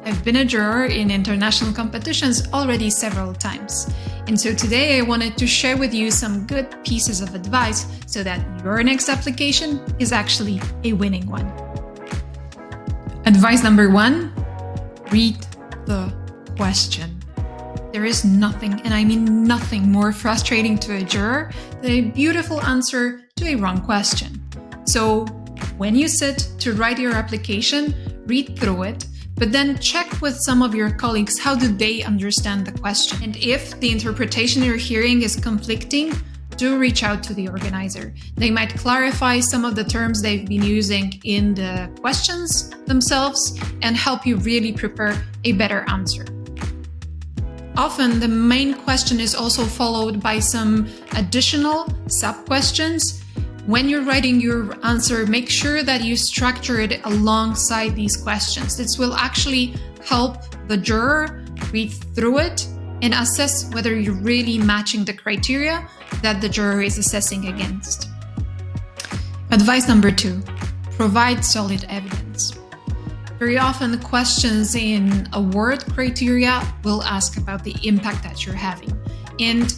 I've been a juror in international competitions already several times. And so today I wanted to share with you some good pieces of advice so that your next application is actually a winning one. Advice number 1, read the question. There is nothing, and I mean nothing, more frustrating to a juror than a beautiful answer to a wrong question. So when you sit to write your application, read through it, but then check with some of your colleagues how do they understand the question. And if the interpretation you're hearing is conflicting, do reach out to the organizer. They might clarify some of the terms they've been using in the questions themselves and help you really prepare a better answer. Often the main question is also followed by some additional sub-questions. When you're writing your answer, make sure that you structure it alongside these questions. This will actually help the juror read through it and assess whether you're really matching the criteria that the juror is assessing against. Advice number 2, provide solid evidence. Very often questions in award criteria will ask about the impact that you're having. And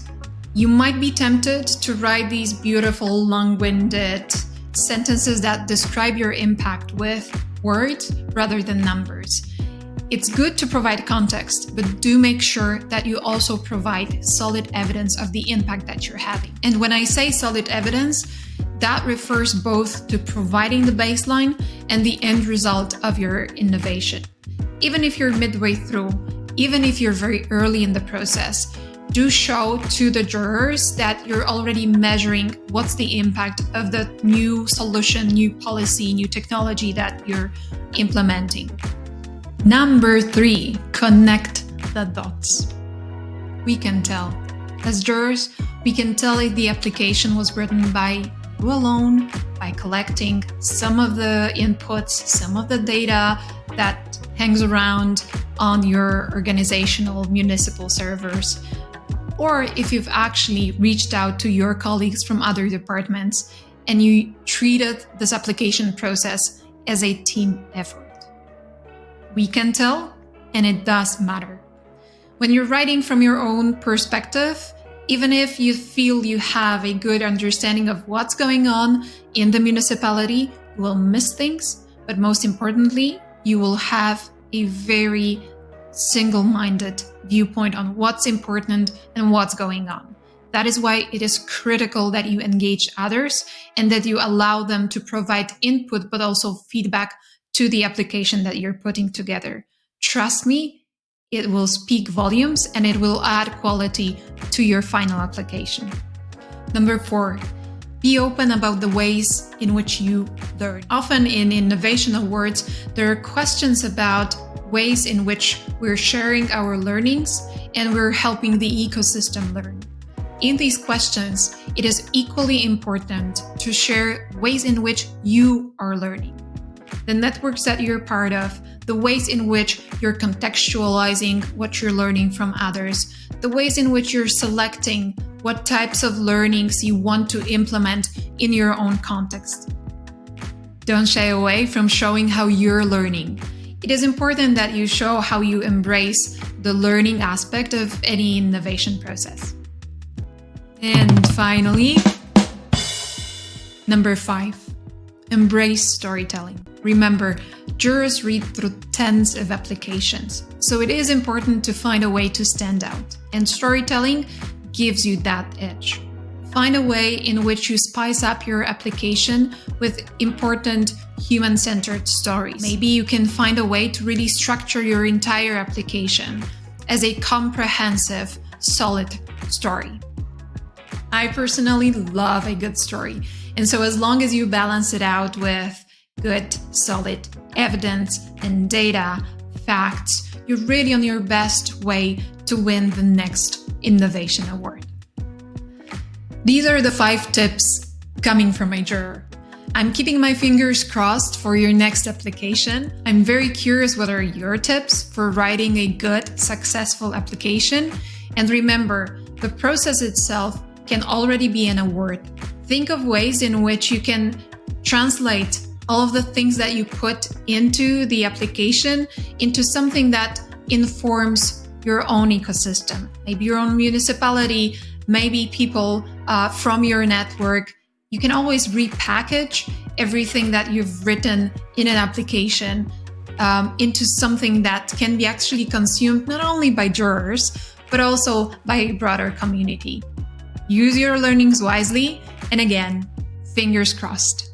you might be tempted to write these beautiful, long-winded sentences that describe your impact with words rather than numbers. It's good to provide context, but do make sure that you also provide solid evidence of the impact that you're having. And when I say solid evidence, that refers both to providing the baseline and the end result of your innovation. Even if you're midway through, even if you're very early in the process, do show to the jurors that you're already measuring what's the impact of the new solution, new policy, new technology that you're implementing. Number 3, connect the dots. We can tell. As jurors, we can tell if the application was written by you alone, by collecting some of the inputs, some of the data that hangs around on your organizational municipal servers, or if you've actually reached out to your colleagues from other departments and you treated this application process as a team effort. We can tell, and it does matter. When you're writing from your own perspective, even if you feel you have a good understanding of what's going on in the municipality, you will miss things, but most importantly, you will have a very single-minded viewpoint on what's important and what's going on. That is why it is critical that you engage others and that you allow them to provide input, but also feedback to the application that you're putting together. Trust me, it will speak volumes and it will add quality to your final application. Number 4, be open about the ways in which you learn. Often in innovation awards, there are questions about ways in which we're sharing our learnings and we're helping the ecosystem learn. In these questions, it is equally important to share ways in which you are learning. The networks that you're part of, the ways in which you're contextualizing what you're learning from others, the ways in which you're selecting what types of learnings you want to implement in your own context. Don't shy away from showing how you're learning. It is important that you show how you embrace the learning aspect of any innovation process. And finally, number 5, embrace storytelling. Remember, jurors read through tens of applications, so it is important to find a way to stand out, and storytelling gives you that edge. Find a way in which you spice up your application with important human-centered stories. Maybe you can find a way to really structure your entire application as a comprehensive, solid story. I personally love a good story, and so as long as you balance it out with good, solid evidence and data, facts, you're really on your best way to win the next innovation award. These are the 5 tips coming from a juror. I'm keeping my fingers crossed for your next application. I'm very curious what are your tips for writing a good, successful application. And remember, the process itself can already be an award. Think of ways in which you can translate all of the things that you put into the application into something that informs your own ecosystem, maybe your own municipality, maybe people from your network. You can always repackage everything that you've written in an application into something that can be actually consumed not only by jurors, but also by a broader community. Use your learnings wisely, and again, fingers crossed.